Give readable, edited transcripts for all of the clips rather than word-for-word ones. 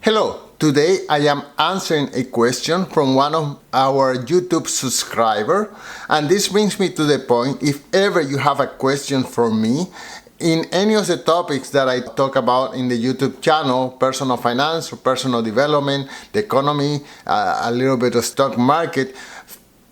Hello, today I am answering a question from one of our YouTube subscribers, and this brings me to the point. If ever you have a question for me in any of the topics that I talk about in the YouTube channel, personal finance or personal development, the economy, a little bit of stock market,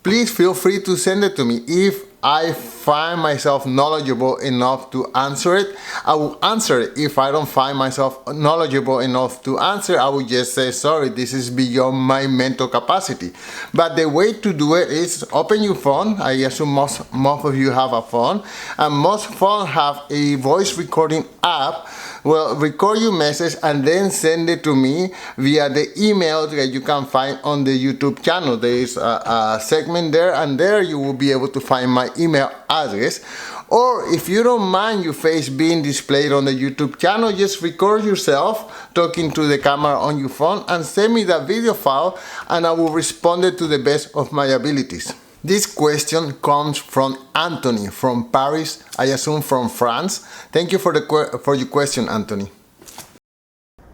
please feel free to send it to me. If I find myself knowledgeable enough to answer it, I will answer it. If I don't find myself knowledgeable enough to answer, I will just say, sorry, this is beyond my mental capacity. But the way to do it is open your phone. I assume most of you have a phone, and most phones have a voice recording app. Well, record your message and then send it to me via the email that you can find on the YouTube channel. There is a segment there, and there you will be able to find my email address. Or if you don't mind your face being displayed on the YouTube channel, just record yourself talking to the camera on your phone and send me that video file, and I will respond it to the best of my abilities. This question comes from Anthony from Paris, I assume from France. Thank you for your question, Anthony.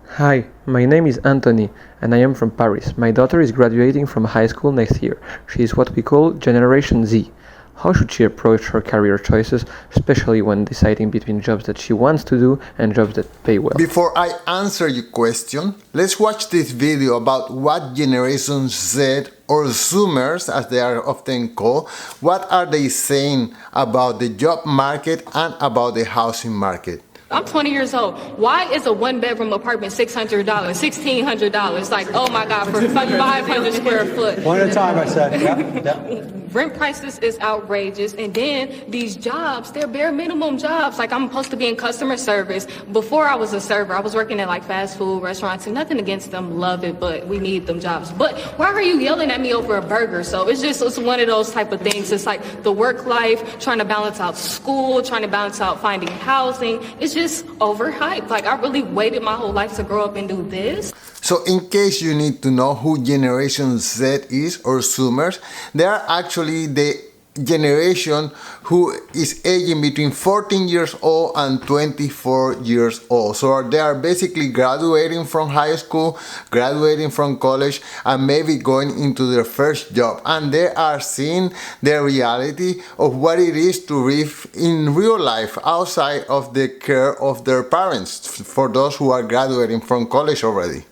Hi, my name is Anthony and I am from Paris. My daughter is graduating from high school next year. She is what we call Generation Z. How should she approach her career choices, especially when deciding between jobs that she wants to do and jobs that pay well? Before I answer your question, let's watch this video about what Generation Z, or Zoomers as they are often called, what are they saying about the job market and about the housing market. I'm 20 years old. Why is a one-bedroom apartment $600, $1,600? Like, oh my God, for 500 square foot. One at a time, I said. Yep. Rent prices is outrageous. And then these jobs, they're bare minimum jobs. Like, I'm supposed to be in customer service. Before I was a server, I was working at like fast food restaurants, and nothing against them, love it, but we need them jobs. But why are you yelling at me over a burger? So it's one of those type of things. It's like the work life, trying to balance out school, trying to balance out finding housing. It's just overhyped. Like, I really waited my whole life to grow up and do this. So in case you need to know who Generation Z is, or Zoomers, they are actually the generation who is aging between 14 years old and 24 years old. So they are basically graduating from high school, graduating from college, and maybe going into their first job. And they are seeing the reality of what it is to live in real life outside of the care of their parents, for those who are graduating from college already.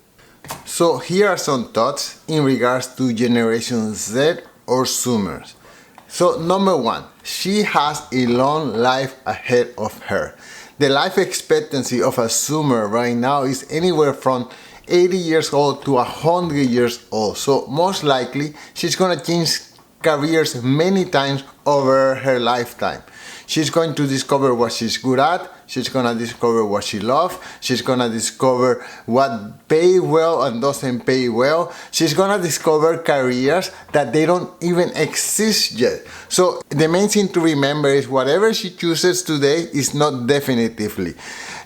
So here are some thoughts in regards to Generation Z or Zoomers. So number one, she has a long life ahead of her. The life expectancy of a Zoomer right now is anywhere from 80 years old to 100 years old. So most likely she's gonna change careers many times over her lifetime. She's going to discover what she's good at. She's gonna discover what she loves. She's gonna discover what pays well and doesn't pay well. She's gonna discover careers that they don't even exist yet. So the main thing to remember is whatever she chooses today is not definitively.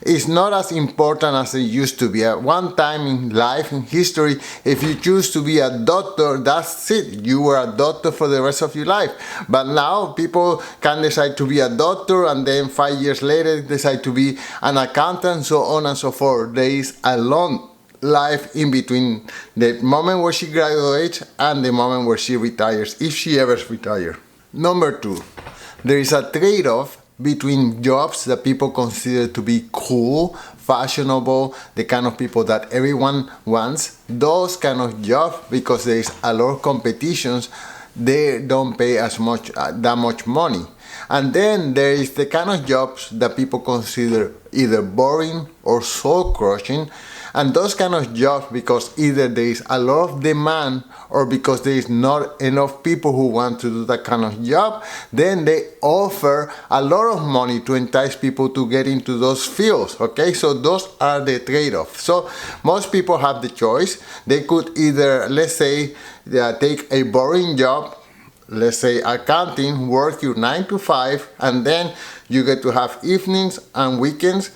It's not as important as it used to be. At one time in life, in history, if you choose to be a doctor, that's it. You were a doctor for the rest of your life. But now people can decide to be a doctor, and then 5 years later decide to be an accountant, so on and so forth. There is a long life in between the moment where she graduates and the moment where she retires, if she ever retires. Number two, there is a trade-off between jobs that people consider to be cool, fashionable, the kind of people that everyone wants. Those kind of jobs, because there is a lot of competitions, they don't pay as much that much money. And then there is the kind of jobs that people consider either boring or soul crushing. And those kind of jobs, because either there is a lot of demand or because there is not enough people who want to do that kind of job, then they offer a lot of money to entice people to get into those fields. Okay, so those are the trade-offs. So most people have the choice. They could either, let's say, take a boring job, let's say accounting, work your 9 to 5, and then you get to have evenings and weekends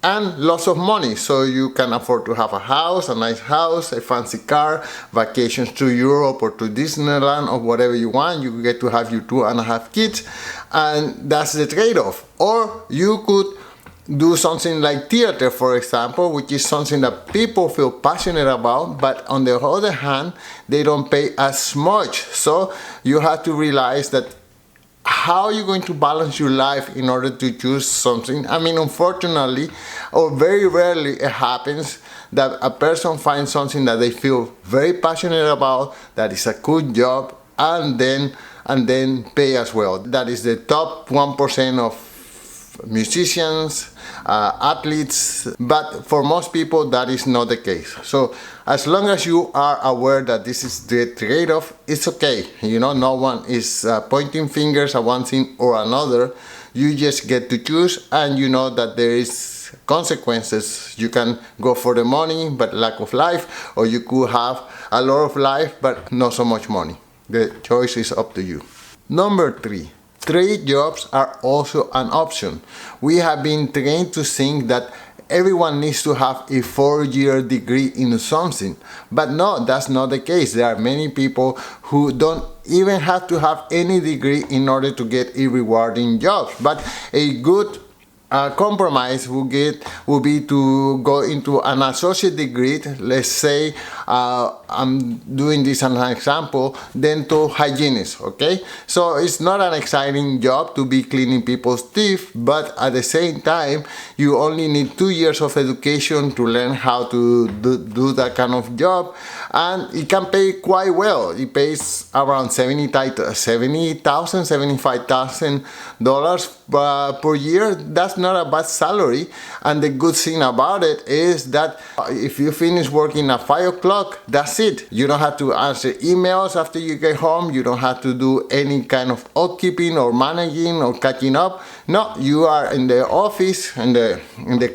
and lots of money, so you can afford to have a house, a nice house, a fancy car, vacations to Europe or to Disneyland or whatever you want. You get to have your 2.5 kids, and that's the trade-off. Or you could do something like theater, for example, which is something that people feel passionate about, but on the other hand, they don't pay as much. So you have to realize that how you're going to balance your life in order to choose something. I mean, unfortunately, or very rarely it happens that a person finds something that they feel very passionate about, that is a good job, and then pay as well. That is the top 1% of musicians, athletes, but for most people that is not the case. So as long as you are aware that this is the trade-off, it's okay. No one is pointing fingers at one thing or another. You just get to choose, and you know that there is consequences. You can go for the money but lack of life, or you could have a lot of life but not so much money. The choice is up to you. Number 3. Trade jobs are also an option. We have been trained to think that everyone needs to have a 4-year degree in something. But no, that's not the case. There are many people who don't even have to have any degree in order to get a rewarding job. But a good compromise would be to go into an associate degree. Let's say I'm doing this as an example, dental hygienist, okay? So it's not an exciting job to be cleaning people's teeth, but at the same time, you only need 2 years of education to learn how to do that kind of job, and it can pay quite well. It pays around $75,000 per year. That's not a bad salary, and the good thing about it is that if you finish working at 5 o'clock, that's it. You don't have to answer emails after you get home. You don't have to do any kind of upkeeping or managing or catching up. No, you are in the office, in the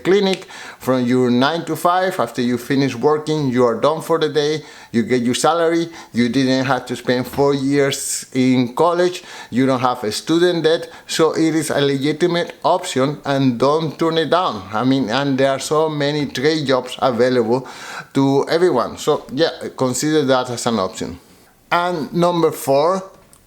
clinic from your 9 to 5. After you finish working, you are done for the day. You get your salary. You didn't have to spend 4 years in college. You don't have a student debt. So it is a legitimate option, and don't turn it down. I mean, and there are so many trade jobs available to everyone. So yeah, consider that as an option. And number 4,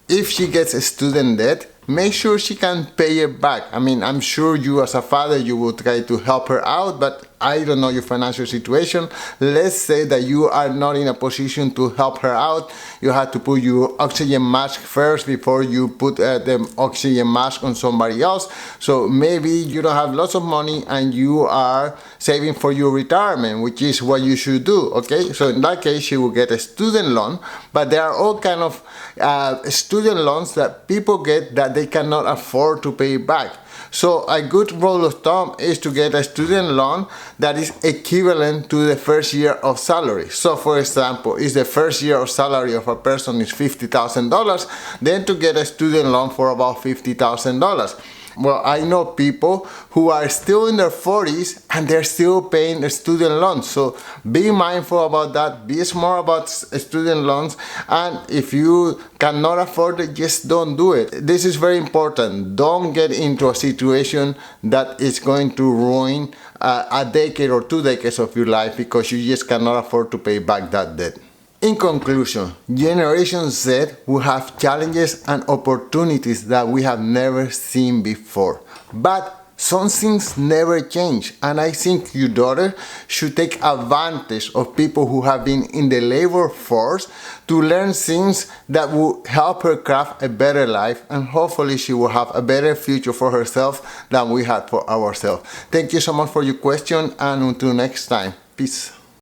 if she gets a student debt, make sure she can pay it back. I mean, I'm sure you as a father, you will try to help her out, but I don't know your financial situation. Let's say that you are not in a position to help her out. You have to put your oxygen mask first before you put the oxygen mask on somebody else. So maybe you don't have lots of money and you are saving for your retirement, which is what you should do, okay? So in that case, she will get a student loan, but there are all kind of student loans that people get that they cannot afford to pay back. So a good rule of thumb is to get a student loan that is equivalent to the first year of salary. So for example, if the first year of salary of a person is $50,000, then to get a student loan for about $50,000. Well, I know people who are still in their 40s and they're still paying their student loans. So be mindful about that. Be smart about student loans. And if you cannot afford it, just don't do it. This is very important. Don't get into a situation that is going to ruin a decade or 2 decades of your life because you just cannot afford to pay back that debt. In conclusion, Generation Z will have challenges and opportunities that we have never seen before. But some things never change, and I think your daughter should take advantage of people who have been in the labor force to learn things that will help her craft a better life, and hopefully she will have a better future for herself than we had for ourselves. Thank you so much for your question, and until next time, peace.